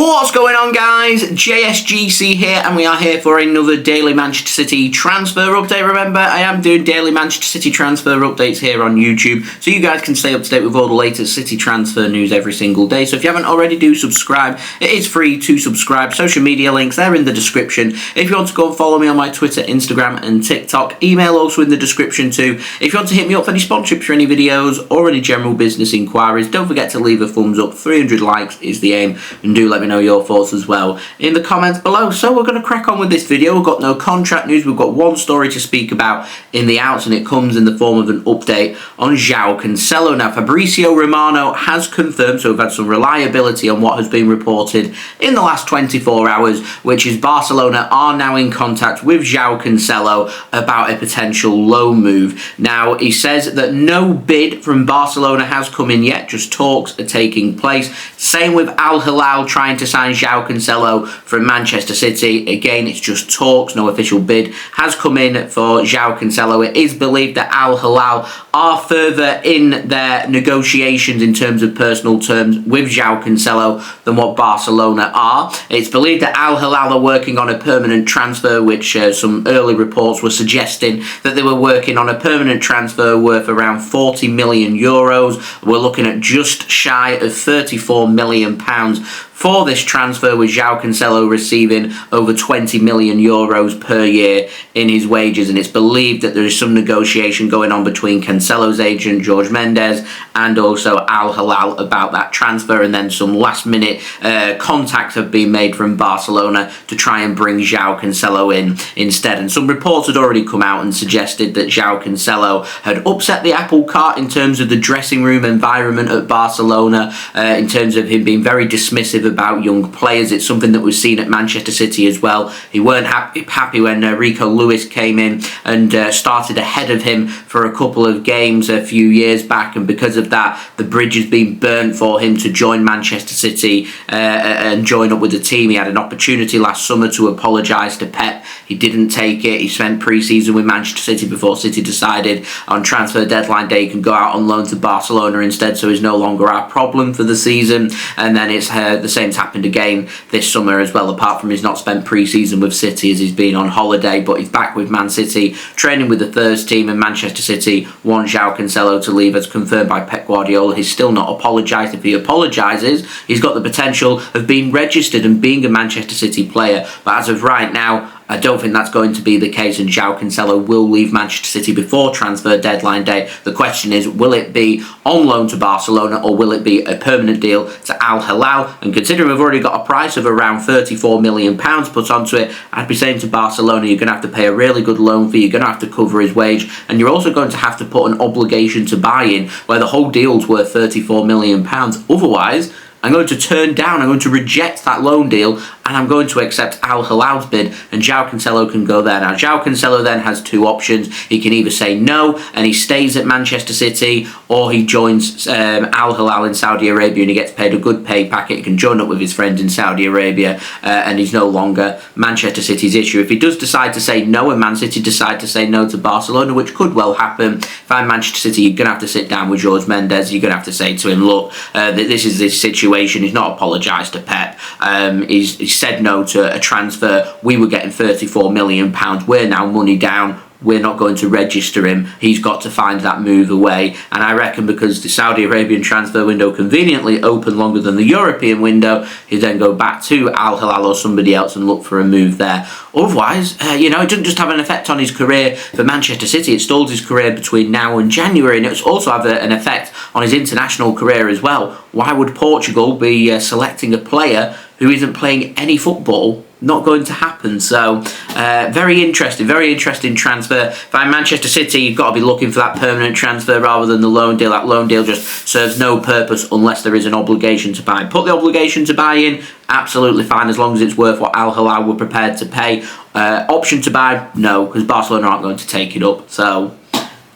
What's going on, guys? JSGC here, and we are here for another daily Manchester City transfer update. Remember, I am doing daily Manchester City transfer updates here on YouTube, so you guys can stay up to date with all the latest City transfer news every single day. So if you haven't already, do subscribe. It is free to subscribe. Social media links, they're in the description. If you want to go and follow me on my Twitter, Instagram, and TikTok, email also in the description too. If you want to hit me up for any sponsorships for any videos or any general business inquiries, don't forget to leave a thumbs up. 300 likes is the aim, and do let me know your thoughts as well in the comments below. So we're going to crack on with this video. We've got no contract news. We've got one story to speak about in the outs, and it comes in the form of an update on Joao Cancelo. Now, Fabrizio Romano has confirmed, so we've had some reliability on what has been reported in the last 24 hours, which is Barcelona are now in contact with Joao Cancelo about a potential loan move. Now, he says that no bid from Barcelona has come in yet, just talks are taking place. Same with Al Hilal trying to sign Joao Cancelo from Manchester City. Again, it's just talks, no official bid has come in for Joao Cancelo. It is believed that Al Hilal are further in their negotiations in terms of personal terms with Joao Cancelo than what Barcelona are. It's believed that Al Hilal are working on a permanent transfer, which some early reports were suggesting that they were working on a permanent transfer worth around 40 million euros. We're looking at just shy of 34 million pounds for this transfer, with Joao Cancelo receiving over 20 million euros per year in his wages. And it's believed that there is some negotiation going on between Cancelo's agent, Jorge Mendes, and also Al Hilal about that transfer. And then some last-minute contacts have been made from Barcelona to try and bring Joao Cancelo in instead. And some reports had already come out and suggested that Joao Cancelo had upset the apple cart in terms of the dressing room environment at Barcelona, in terms of him being very dismissive about young players. It's something that was seen at Manchester City as well. He weren't happy when Rico Lewis came in and started ahead of him for a couple of games a few years back, and because of that, the bridge has been burnt for him to join Manchester City and join up with the team. He had an opportunity last summer to apologise to Pep. He didn't take it. He spent pre-season with Manchester City before City decided on transfer deadline day he can go out on loan to Barcelona instead, so he's no longer our problem for the season. And then it's the same's happened again this summer as well, apart from he's not spent pre-season with City as he's been on holiday, but he's back with Man City, training with the first team, and Manchester City want Joao Cancelo to leave as confirmed by Pep Guardiola. He's still not apologised. If he apologises, he's got the potential of being registered and being a Manchester City player, but as of right now, I don't think that's going to be the case, and Joao Cancelo will leave Manchester City before transfer deadline day. The question is, will it be on loan to Barcelona or will it be a permanent deal to Al Hilal? And considering we've already got a price of around 34 million pounds put onto it, I'd be saying to Barcelona, you're going to have to pay a really good loan fee, you're going to have to cover his wage, and you're also going to have to put an obligation to buy in where the whole deal's worth 34 million pounds. Otherwise, I'm going to turn down, I'm going to reject that loan deal, and I'm going to accept Al Hilal's bid, and Joao Cancelo can go there. Now, Joao Cancelo then has two options. He can either say no and he stays at Manchester City, or he joins Al Hilal in Saudi Arabia and he gets paid a good pay packet. He can join up with his friends in Saudi Arabia, and he's no longer Manchester City's issue. If he does decide to say no and Man City decide to say no to Barcelona, which could well happen, if I'm Manchester City, you're going to have to sit down with Jorge Mendes. You're going to have to say to him, look, this is this situation. He's not apologised to Pep. He's said no to a transfer. We were getting 34 million pounds. We're now money down. We're not going to register him. He's got to find that move away. And I reckon because the Saudi Arabian transfer window conveniently opened longer than the European window, he'd then go back to Al Hilal or somebody else and look for a move there. Otherwise, it doesn't just have an effect on his career for Manchester City. It stalls his career between now and January, and it's also have an effect on his international career as well. Why would Portugal be selecting a player who isn't playing any football? Not going to happen. So very interesting transfer. If I'm Manchester City, you've got to be looking for that permanent transfer rather than the loan deal. That loan deal just serves no purpose unless there is an obligation to buy. Put the obligation to buy in, absolutely fine, as long as it's worth what Al Hilal were prepared to pay. Option to buy, no, because Barcelona aren't going to take it up. So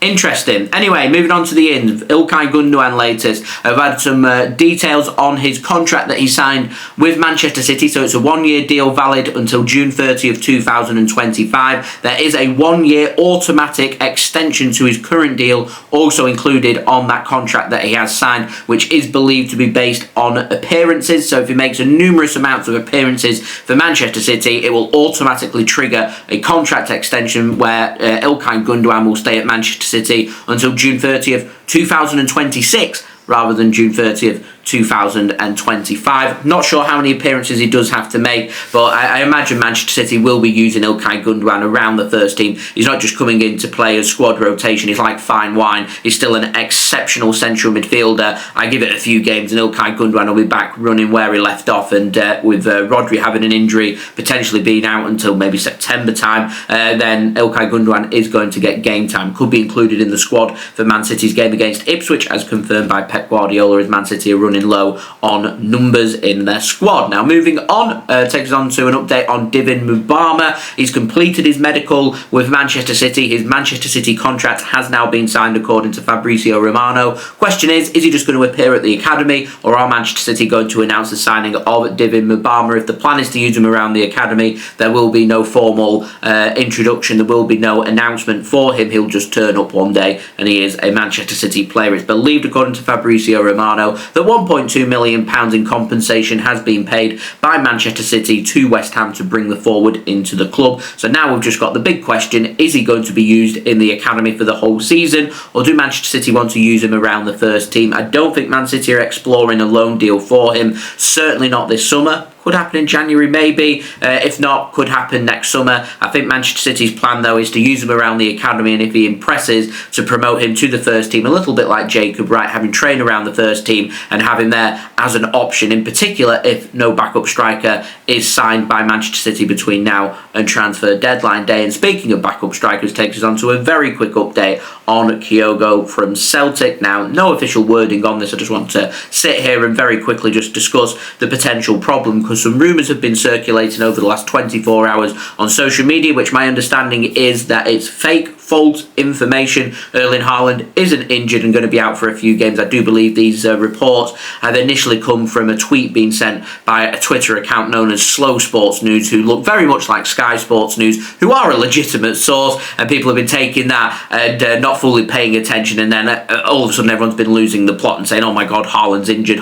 Interesting. Anyway, moving on to the ins. Ilkay Gundogan latest. I've had some details on his contract that he signed with Manchester City. So it's a 1-year deal valid until June 30th, 2025. There is a 1-year automatic extension to his current deal also included on that contract that he has signed, which is believed to be based on appearances. So if he makes a numerous amounts of appearances for Manchester City, it will automatically trigger a contract extension where Ilkay Gundogan will stay at Manchester City until June 30th, 2026, rather than June 30th, 2025. Not sure how many appearances he does have to make, but I imagine Manchester City will be using Ilkay Gundogan around the first team. He's not just coming in to play as squad rotation. He's like fine wine. He's still an exceptional central midfielder. I give it a few games and Ilkay Gundogan will be back running where he left off, and with Rodri having an injury, potentially being out until maybe September time, then Ilkay Gundogan is going to get game time. Could be included in the squad for Man City's game against Ipswich, as confirmed by Pep Guardiola, as Man City are running low on numbers in their squad. Now moving on, takes us on to an update on Divin Mubama. He's completed his medical with Manchester City. His Manchester City contract has now been signed according to Fabrizio Romano. Question is he just going to appear at the academy, or are Manchester City going to announce the signing of Divin Mubama? If the plan is to use him around the academy, there will be no formal introduction, there will be no announcement for him. He'll just turn up one day and he is a Manchester City player. It's believed, according to Fabrizio Romano, that £1.2 million in compensation has been paid by Manchester City to West Ham to bring the forward into the club. So now we've just got the big question: is he going to be used in the academy for the whole season, or do Manchester City want to use him around the first team? I don't think Man City are exploring a loan deal for him, certainly not this summer. Could happen in January, maybe. If not, could happen next summer. I think Manchester City's plan, though, is to use him around the academy, and if he impresses, to promote him to the first team, a little bit like Jacob Wright, having trained around the first team and have him there as an option, in particular if no backup striker is signed by Manchester City between now and transfer deadline day. And speaking of backup strikers, takes us on to a very quick update on Kyogo from Celtic. Now, no official wording on this. I just want to sit here and very quickly just discuss the potential problem, because some rumours have been circulating over the last 24 hours on social media, which my understanding is that it's fake, false information. Erling Haaland isn't injured and going to be out for a few games. I do believe these reports have initially come from a tweet being sent by a Twitter account known as Slow Sports News, who look very much like Sky Sports News, who are a legitimate source, and people have been taking that and not fully paying attention, and then all of a sudden everyone's been losing the plot and saying, oh my god, Haaland's injured,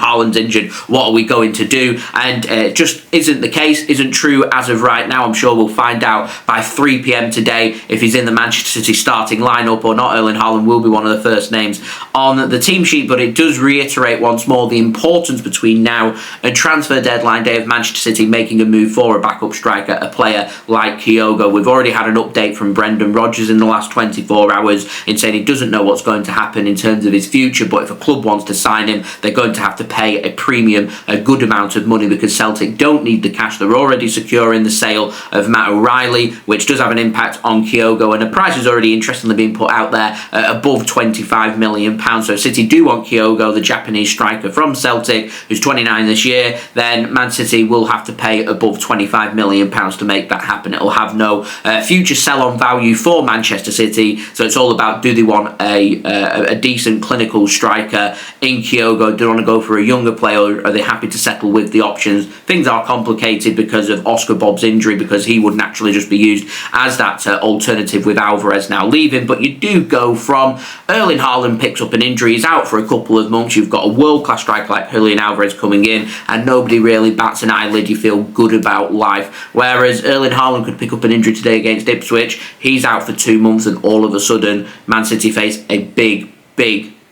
what are we going to do? And it just isn't the case, isn't true as of right now. I'm sure we'll find out by 3 p.m. today if he's in the Manchester City starting lineup or not. Erling Haaland will be one of the first names on the team sheet, but it does reiterate once more the importance between now and transfer deadline day of Manchester City making a move for a backup striker, a player like Kyogo. We've already had an update from Brendan Rodgers in the last 24 hours in saying he doesn't know what's going to happen in terms of his future, but if a club wants to sign him, they're going to have to pay a premium, a good amount of money, because Celtic don't need the cash. They're already securing the sale of Matt O'Reilly, which does have an impact on Kyogo, and a price is already interestingly being put out there above £25 million. So if City do want Kyogo, the Japanese striker from Celtic, who's 29 this year, then Man City will have to pay above £25 million to make that happen. It'll have no future sell-on value for Manchester City, so it's all about, do they want a decent clinical striker in Kyogo? Do they want to go for a younger player, or are they happy to settle with the options? Things are complicated because of Oscar Bobb's injury, because he would naturally just be used as that alternative with Alvarez now leaving. But you do go from Erling Haaland picks up an injury, he's out for a couple of months, you've got a world-class striker like Julian Alvarez coming in, and nobody really bats an eyelid. You feel good about life. Whereas Erling Haaland could pick up an injury today against Ipswich, he's out for 2 months, and all of a sudden Man City face a big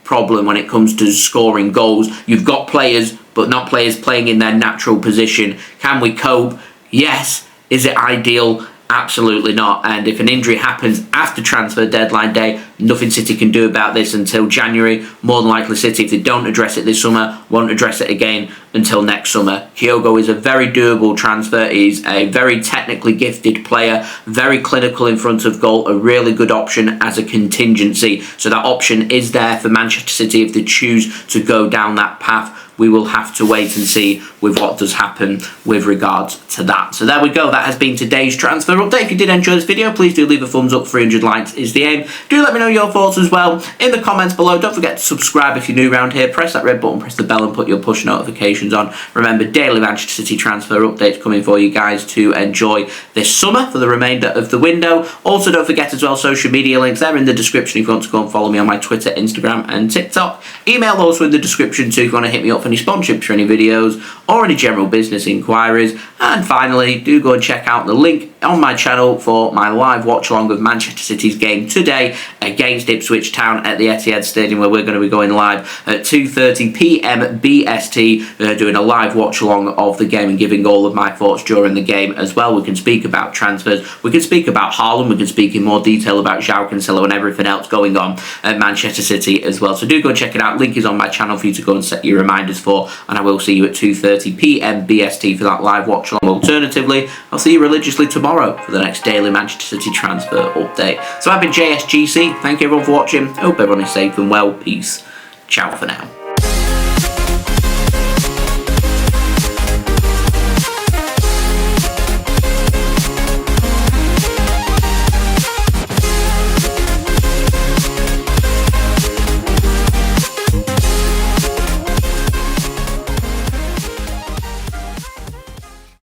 problem when it comes to scoring goals. You've got players, but not players playing in their natural position. Can we cope? Yes. Is it ideal? Absolutely not. And if an injury happens after transfer deadline day, nothing City can do about this until January. More than likely City, if they don't address it this summer, won't address it again until next summer. Kyogo is a very doable transfer. He's a very technically gifted player, very clinical in front of goal, a really good option as a contingency. So that option is there for Manchester City if they choose to go down that path. we will have to wait and see with what does happen with regards to that. So there we go, that has been today's transfer update. If you did enjoy this video, please do leave a thumbs up. 300 likes is the aim. Do let me know your thoughts as well in the comments below. Don't forget to subscribe if you're new around here. Press that red button, press the bell and put your push notifications on. Remember, daily Manchester City transfer updates coming for you guys to enjoy this summer for the remainder of the window. Also, don't forget as well, social media links, they're in the description if you want to go and follow me on my Twitter, Instagram and TikTok. Email also in the description too if you want to hit me up for any sponsorships for any videos or any general business inquiries. And finally, do go and check out the link on my channel for my live watch along of Manchester City's game today against Ipswich Town at the Etihad Stadium, where we're going to be going live at 2:30 p.m. BST, doing a live watch along of the game and giving all of my thoughts during the game as well. We can speak about transfers, we can speak about Haaland, we can speak in more detail about Joao Cancelo and everything else going on at Manchester City as well. So do go and check it out. Link is on my channel for you to go and set your reminders for, and I will see you at 2:30 p.m. BST for that live watch along. Alternatively, I'll see you religiously tomorrow for the next daily Manchester City transfer update. So I've been JSGC. Thank you everyone for watching. Hope everyone is safe and well. Peace. Ciao for now.